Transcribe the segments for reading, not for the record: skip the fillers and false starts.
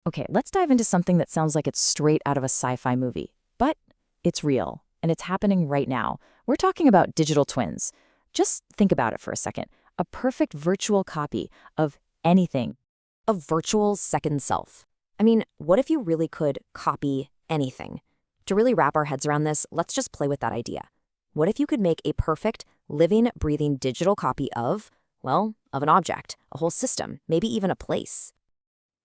Okay, let's dive into something that sounds like it's straight out of a sci-fi movie, but it's real, and it's happening right now. We're talking about digital twins. Just think about it for a second. A perfect virtual copy of anything. A virtual second self. I mean, what if you really could copy anything? To really wrap our heads around this, let's just play with that idea. What if you could make a perfect, living, breathing digital copy of, well, of an object, a whole system, maybe even a place?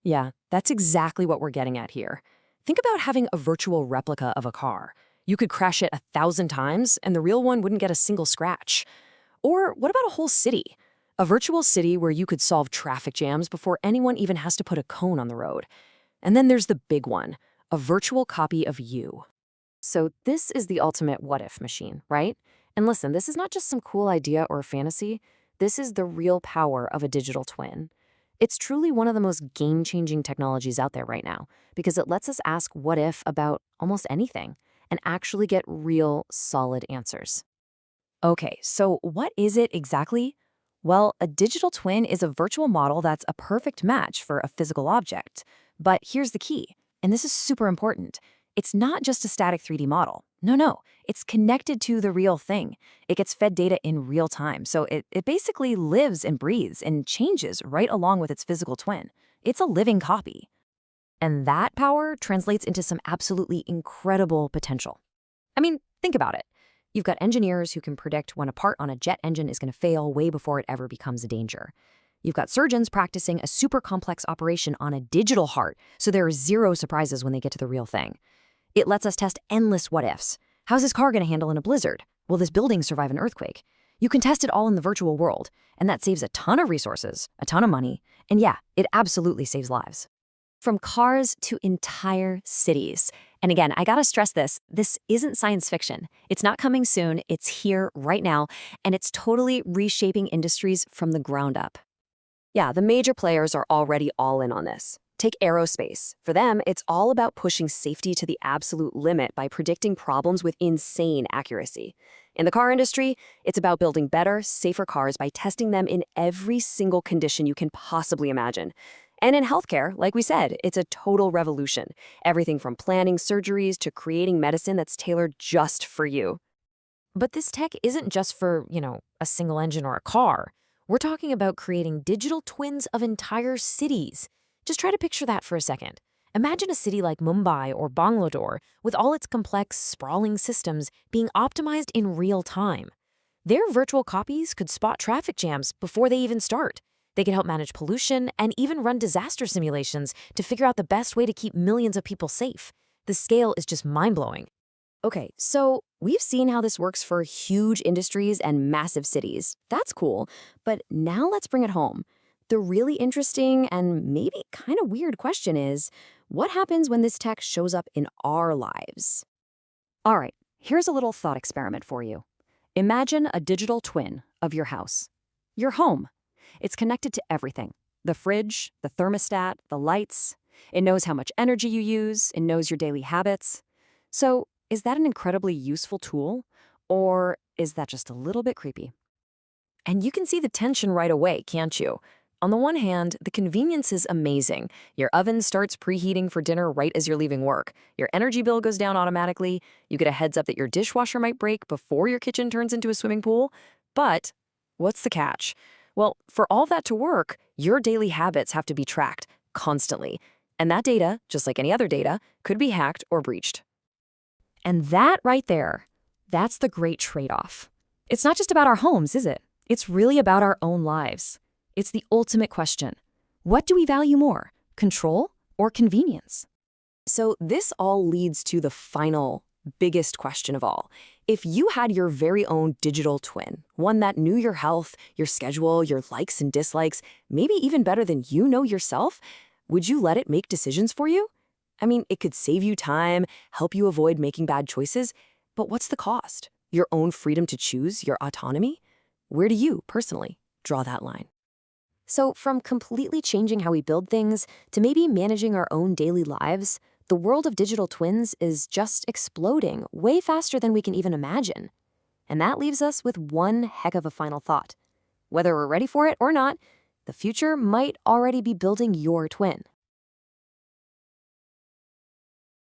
Yeah, that's exactly what we're getting at here. Think about having a virtual replica of a car. You could crash it 1,000 times, and the real one wouldn't get a single scratch. Or what about a whole city? A virtual city where you could solve traffic jams before anyone even has to put a cone on the road. And then there's the big one, a virtual copy of you. So this is the ultimate what-if machine, right? And listen, this is not just some cool idea or fantasy. This is the real power of a digital twin. It's truly one of the most game-changing technologies out there right now because it lets us ask what if about almost anything and actually get real, solid answers. Okay, so what is it exactly? Well, a digital twin is a virtual model that's a perfect match for a physical object. But here's the key, and this is super important. It's not just a static 3D model. No, it's connected to the real thing. It gets fed data in real time, so it basically lives and breathes and changes right along with its physical twin. It's a living copy. And that power translates into some absolutely incredible potential. I mean, think about it. You've got engineers who can predict when a part on a jet engine is going to fail way before it ever becomes a danger. You've got surgeons practicing a super complex operation on a digital heart, so there are zero surprises when they get to the real thing. It lets us test endless what-ifs. How's this car going to handle in a blizzard? Will this building survive an earthquake? You can test it all in the virtual world, and that saves a ton of resources, a ton of money, and yeah, it absolutely saves lives. From cars to entire cities. And again, I gotta stress this isn't science fiction. It's not coming soon, it's here right now, and it's totally reshaping industries from the ground up. Yeah, the major players are already all in on this. Take aerospace. For them, it's all about pushing safety to the absolute limit by predicting problems with insane accuracy. In the car industry, it's about building better, safer cars by testing them in every single condition you can possibly imagine. And in healthcare, like we said, it's a total revolution. Everything from planning surgeries to creating medicine that's tailored just for you. But this tech isn't just for, a single engine or a car. We're talking about creating digital twins of entire cities. Just try to picture that for a second. Imagine a city like Mumbai or Bangalore with all its complex, sprawling systems being optimized in real time. Their virtual copies could spot traffic jams before they even start. They can help manage pollution and even run disaster simulations to figure out the best way to keep millions of people safe. The scale is just mind-blowing. Okay, so we've seen how this works for huge industries and massive cities. That's cool, but now let's bring it home. The really interesting and maybe kind of weird question is, what happens when this tech shows up in our lives? All right, here's a little thought experiment for you. Imagine a digital twin of your house, your home. It's connected to everything. The fridge, the thermostat, the lights. It knows how much energy you use. It knows your daily habits. So, is that an incredibly useful tool? Or is that just a little bit creepy? And you can see the tension right away, can't you? On the one hand, the convenience is amazing. Your oven starts preheating for dinner right as you're leaving work. Your energy bill goes down automatically. You get a heads up that your dishwasher might break before your kitchen turns into a swimming pool. But what's the catch? Well, for all that to work, your daily habits have to be tracked constantly. And that data, just like any other data, could be hacked or breached. And that right there, that's the great trade-off. It's not just about our homes, is it? It's really about our own lives. It's the ultimate question. What do we value more, control or convenience? So this all leads to the final, biggest question of all. If you had your very own digital twin, one that knew your health, your schedule, your likes and dislikes, maybe even better than you know yourself, would you let it make decisions for you? I mean, it could save you time, help you avoid making bad choices, but what's the cost? Your own freedom to choose, your autonomy? Where do you, personally, draw that line? So from completely changing how we build things to maybe managing our own daily lives, the world of digital twins is just exploding way faster than we can even imagine. And that leaves us with one heck of a final thought. Whether we're ready for it or not, the future might already be building your twin.